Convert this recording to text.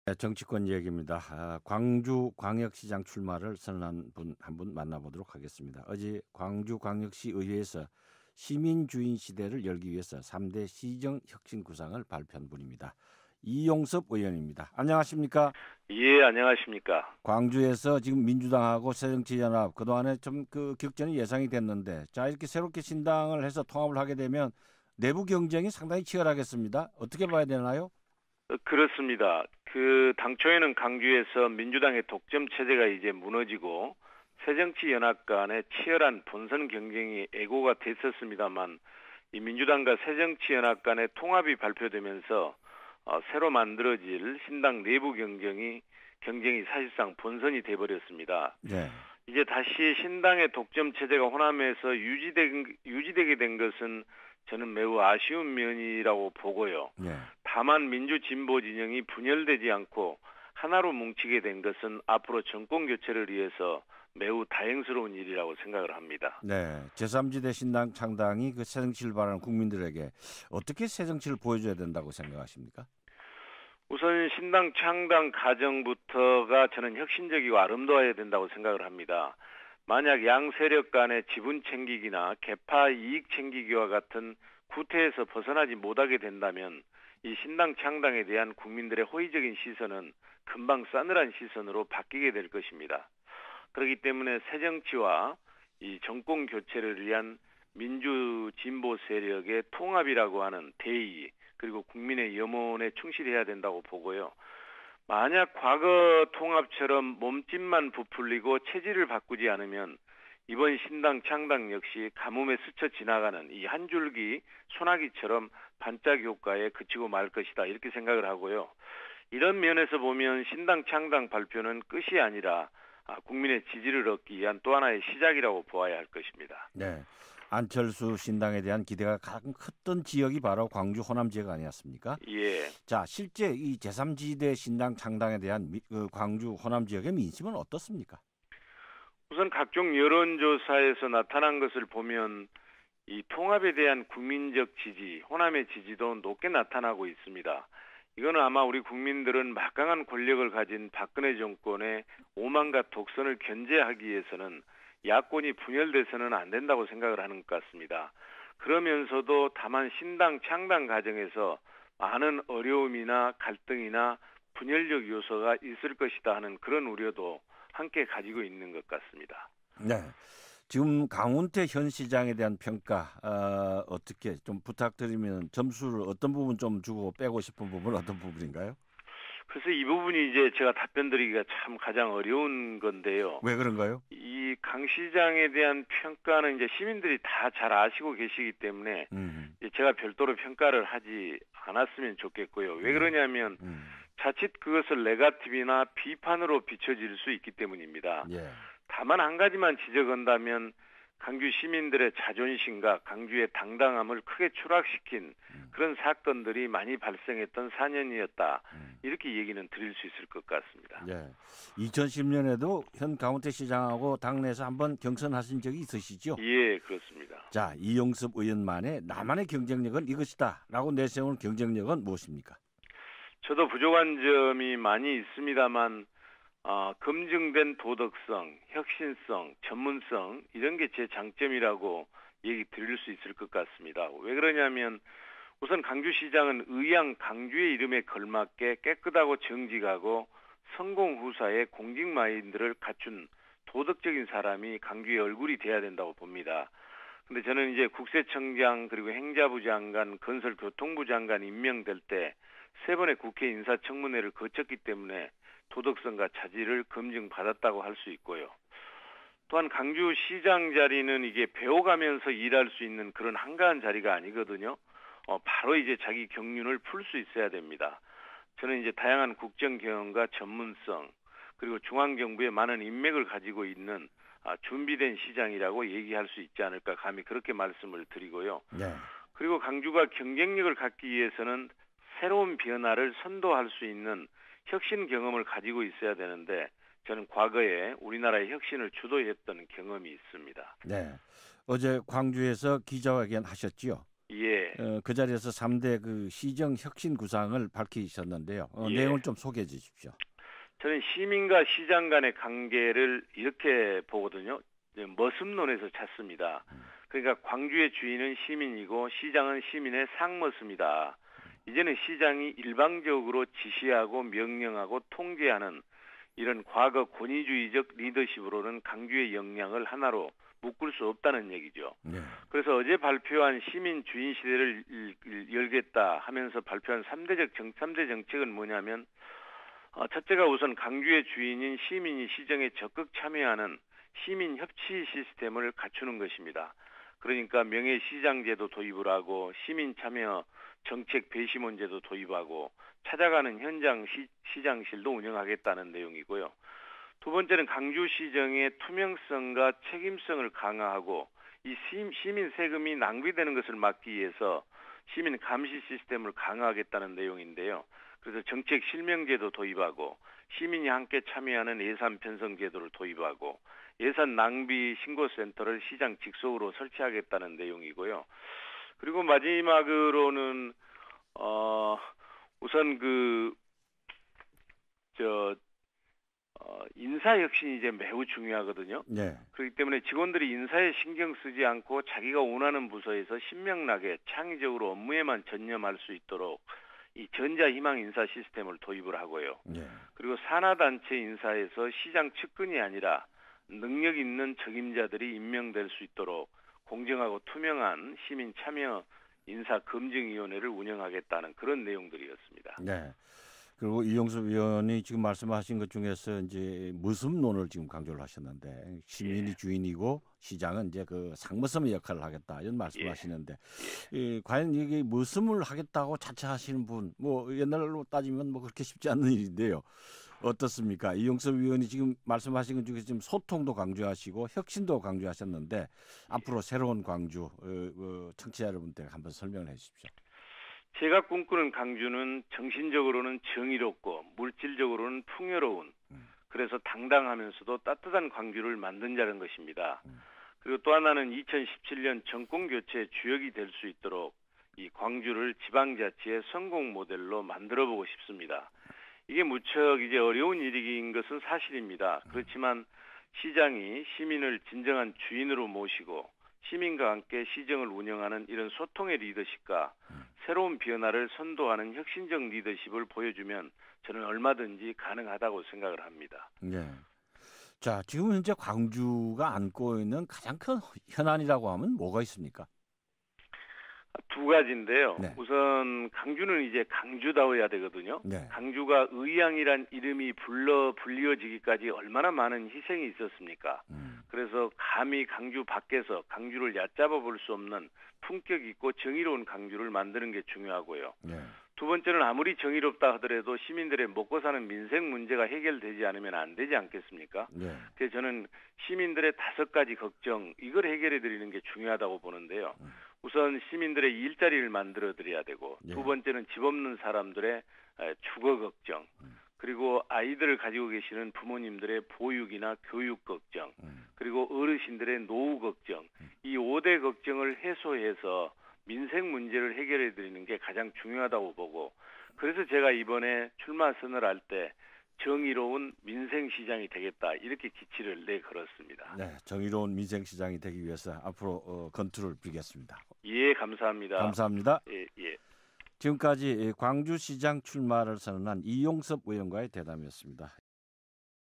네, 정치권 얘기입니다. 광주광역시장 출마를 선언한 분 한 분 만나보도록 하겠습니다. 어제 광주광역시의회에서 시민주인 시대를 열기 위해서 3대 시정혁신 구상을 발표한 분입니다. 이용섭 의원입니다. 안녕하십니까? 예, 안녕하십니까. 광주에서 지금 민주당하고 새정치연합 그동안에 좀 격전이 예상이 됐는데, 자, 이렇게 새롭게 신당을 해서 통합을 하게 되면 내부 경쟁이 상당히 치열하겠습니다. 어떻게 봐야 되나요? 그렇습니다. 당초에는 강주에서 민주당의 독점 체제가 이제 무너지고 새정치연합 간의 치열한 본선 경쟁이 예고가 됐었습니다만, 이 민주당과 새정치연합 간의 통합이 발표되면서 새로 만들어질 신당 내부 경쟁이 사실상 본선이 돼버렸습니다. 네. 이제 다시 신당의 독점 체제가 호남에서 유지되게 된 것은 저는 매우 아쉬운 면이라고 보고요. 네. 다만 민주진보 진영이 분열되지 않고 하나로 뭉치게 된 것은 앞으로 정권 교체를 위해서 매우 다행스러운 일이라고 생각을 합니다. 네, 제3지대 신당 창당이 그 새정치를 바라는 국민들에게 어떻게 새정치를 보여줘야 된다고 생각하십니까? 우선 신당 창당 과정부터가 저는 혁신적이고 아름다워야 된다고 생각을 합니다. 만약 양 세력 간의 지분 챙기기나 계파 이익 챙기기와 같은 구태에서 벗어나지 못하게 된다면 이 신당 창당에 대한 국민들의 호의적인 시선은 금방 싸늘한 시선으로 바뀌게 될 것입니다. 그렇기 때문에 새정치와 이 정권 교체를 위한 민주 진보 세력의 통합이라고 하는 대의, 그리고 국민의 염원에 충실해야 된다고 보고요. 만약 과거 통합처럼 몸집만 부풀리고 체질을 바꾸지 않으면 이번 신당 창당 역시 가뭄에 스쳐 지나가는 이 한 줄기 소나기처럼 반짝 효과에 그치고 말 것이다, 이렇게 생각을 하고요. 이런 면에서 보면 신당 창당 발표는 끝이 아니라 국민의 지지를 얻기 위한 또 하나의 시작이라고 보아야 할 것입니다. 네, 안철수 신당에 대한 기대가 가장 컸던 지역이 바로 광주 호남 지역 아니었습니까? 예. 자, 실제 이 제3지대 신당 창당에 대한 광주 호남 지역의 민심은 어떻습니까? 우선 각종 여론조사에서 나타난 것을 보면 이 통합에 대한 국민적 지지, 호남의 지지도 높게 나타나고 있습니다. 이거는 아마 우리 국민들은 막강한 권력을 가진 박근혜 정권의 오만과 독선을 견제하기 위해서는 야권이 분열돼서는 안 된다고 생각을 하는 것 같습니다. 그러면서도 다만 신당 창당 과정에서 많은 어려움이나 갈등이나 분열적 요소가 있을 것이다 하는 그런 우려도 함께 가지고 있는 것 같습니다. 네, 지금 강훈태 현 시장에 대한 평가 어떻게 좀 부탁드리면 점수를 어떤 부분 좀 주고 빼고 싶은 부분 어떤 부분인가요? 그래서 이 부분이 이제 제가 답변 드리기가 참 가장 어려운 건데요. 왜 그런가요? 이 강 시장에 대한 평가는 이제 시민들이 다 잘 아시고 계시기 때문에 이제 제가 별도로 평가를 하지 않았으면 좋겠고요. 왜 그러냐면 자칫 그것을 네거티브나 비판으로 비춰질 수 있기 때문입니다. 예. 다만 한 가지만 지적한다면 강주 시민들의 자존심과 강주의 당당함을 크게 추락시킨 그런 사건들이 많이 발생했던 4년이었다. 이렇게 얘기는 드릴 수 있을 것 같습니다. 예. 2010년에도 현 강훈태 시장하고 당내에서 한번 경선하신 적이 있으시죠? 예, 그렇습니다. 자, 이용섭 의원만의 나만의 경쟁력은 이것이다라고 내세운 경쟁력은 무엇입니까? 저도 부족한 점이 많이 있습니다만 검증된 도덕성, 혁신성, 전문성 이런 게 제 장점이라고 얘기 드릴 수 있을 것 같습니다. 왜 그러냐면 우선 강주시장은 의향 강주의 이름에 걸맞게 깨끗하고 정직하고 성공 후사의 공직 마인드를 갖춘 도덕적인 사람이 강주의 얼굴이 돼야 된다고 봅니다. 근데 저는 이제 국세청장 그리고 행자부 장관, 건설교통부 장관 임명될 때 3번의 국회 인사청문회를 거쳤기 때문에 도덕성과 자질을 검증받았다고 할 수 있고요. 또한 강주시장 자리는 이게 배워가면서 일할 수 있는 그런 한가한 자리가 아니거든요. 바로 이제 자기 경륜을 풀 수 있어야 됩니다. 저는 이제 다양한 국정 경험과 전문성 그리고 중앙정부의 많은 인맥을 가지고 있는 준비된 시장이라고 얘기할 수 있지 않을까 감히 그렇게 말씀을 드리고요. 네. 그리고 강주가 경쟁력을 갖기 위해서는 새로운 변화를 선도할 수 있는 혁신 경험을 가지고 있어야 되는데 저는 과거에 우리나라의 혁신을 주도했던 경험이 있습니다. 네. 어제 광주에서 기자회견 하셨지요? 예. 그 자리에서 3대 그 시정 혁신 구상을 밝히셨는데요. 예. 내용을 좀 소개해 주십시오. 저는 시민과 시장 간의 관계를 이렇게 보거든요. 머슴론에서 찾습니다. 그러니까 광주의 주인은 시민이고 시장은 시민의 상머슴이다. 이제는 시장이 일방적으로 지시하고 명령하고 통제하는 이런 과거 권위주의적 리더십으로는 광주의 역량을 하나로 묶을 수 없다는 얘기죠. 네. 그래서 어제 발표한 시민 주인 시대를 열겠다 하면서 발표한 3대 정책은 뭐냐면 첫째가 우선 광주의 주인인 시민이 시정에 적극 참여하는 시민 협치 시스템을 갖추는 것입니다. 그러니까 명예시장제도 도입을 하고 시민 참여 정책 배심원제도 도입하고 찾아가는 현장 시장실도 운영하겠다는 내용이고요. 두 번째는 광주시정의 투명성과 책임성을 강화하고 이 시민 세금이 낭비되는 것을 막기 위해서 시민 감시 시스템을 강화하겠다는 내용인데요. 그래서 정책 실명제도 도입하고 시민이 함께 참여하는 예산 편성 제도를 도입하고 예산 낭비 신고센터를 시장 직속으로 설치하겠다는 내용이고요. 그리고 마지막으로는 우선 인사 혁신이 이제 매우 중요하거든요. 네. 그렇기 때문에 직원들이 인사에 신경 쓰지 않고 자기가 원하는 부서에서 신명나게 창의적으로 업무에만 전념할 수 있도록 이 전자희망 인사 시스템을 도입을 하고요. 네. 그리고 산하단체 인사에서 시장 측근이 아니라 능력 있는 적임자들이 임명될 수 있도록 공정하고 투명한 시민 참여 인사검증위원회를 운영하겠다는 그런 내용들이었습니다. 네. 그리고 이용섭 의원이 지금 말씀하신 것 중에서 이제 머슴론을 지금 강조를 하셨는데 시민이 주인이고 시장은 이제 그 상머슴의 역할을 하겠다 이런 말씀하시는데 과연 이게 머슴을 하겠다고 자처하시는 분 뭐 옛날로 따지면 뭐 그렇게 쉽지 않은 일인데요. 어떻습니까? 이용섭 의원이 지금 말씀하신 것 중에 지금 소통도 강조하시고 혁신도 강조하셨는데 앞으로 새로운 광주 청취자 여러분께 한번 설명을 해주십시오. 제가 꿈꾸는 광주는 정신적으로는 정의롭고 물질적으로는 풍요로운 그래서 당당하면서도 따뜻한 광주를 만든다는 것입니다. 그리고 또 하나는 2017년 정권교체 주역이 될 수 있도록 이 광주를 지방자치의 성공 모델로 만들어보고 싶습니다. 이게 무척 이제 어려운 일인 것은 사실입니다. 그렇지만 시장이 시민을 진정한 주인으로 모시고 시민과 함께 시정을 운영하는 이런 소통의 리더십과 새로운 변화를 선도하는 혁신적 리더십을 보여주면 저는 얼마든지 가능하다고 생각을 합니다. 네. 자, 지금 현재 광주가 안고 있는 가장 큰 현안이라고 하면 뭐가 있습니까? 두 가지인데요. 네. 우선 광주는 이제 광주다워야 되거든요. 네. 광주가 의향이란 이름이 불리어지기까지 얼마나 많은 희생이 있었습니까? 그래서 감히 광주 밖에서 광주를 얕잡아 볼 수 없는 품격 있고 정의로운 광주를 만드는 게 중요하고요. 네. 두 번째는 아무리 정의롭다 하더라도 시민들의 먹고 사는 민생 문제가 해결되지 않으면 안 되지 않겠습니까? 네. 그래서 저는 시민들의 5가지 걱정 이걸 해결해 드리는 게 중요하다고 보는데요. 우선 시민들의 일자리를 만들어 드려야 되고 두 번째는 집 없는 사람들의 주거 걱정 그리고 아이들을 가지고 계시는 부모님들의 보육이나 교육 걱정 그리고 어르신들의 노후 걱정 이 5대 걱정을 해소해서 민생 문제를 해결해 드리는 게 가장 중요하다고 보고 그래서 제가 이번에 출마 선언을 할 때 정의로운 민생시장이 되겠다 이렇게 기치를 내걸었습니다. 네, 정의로운 민생시장이 되기 위해서 앞으로 건투를 빌겠습니다. 예, 감사합니다. 감사합니다. 예. 지금까지 광주시장 출마를 선언한 이용섭 의원과의 대담이었습니다.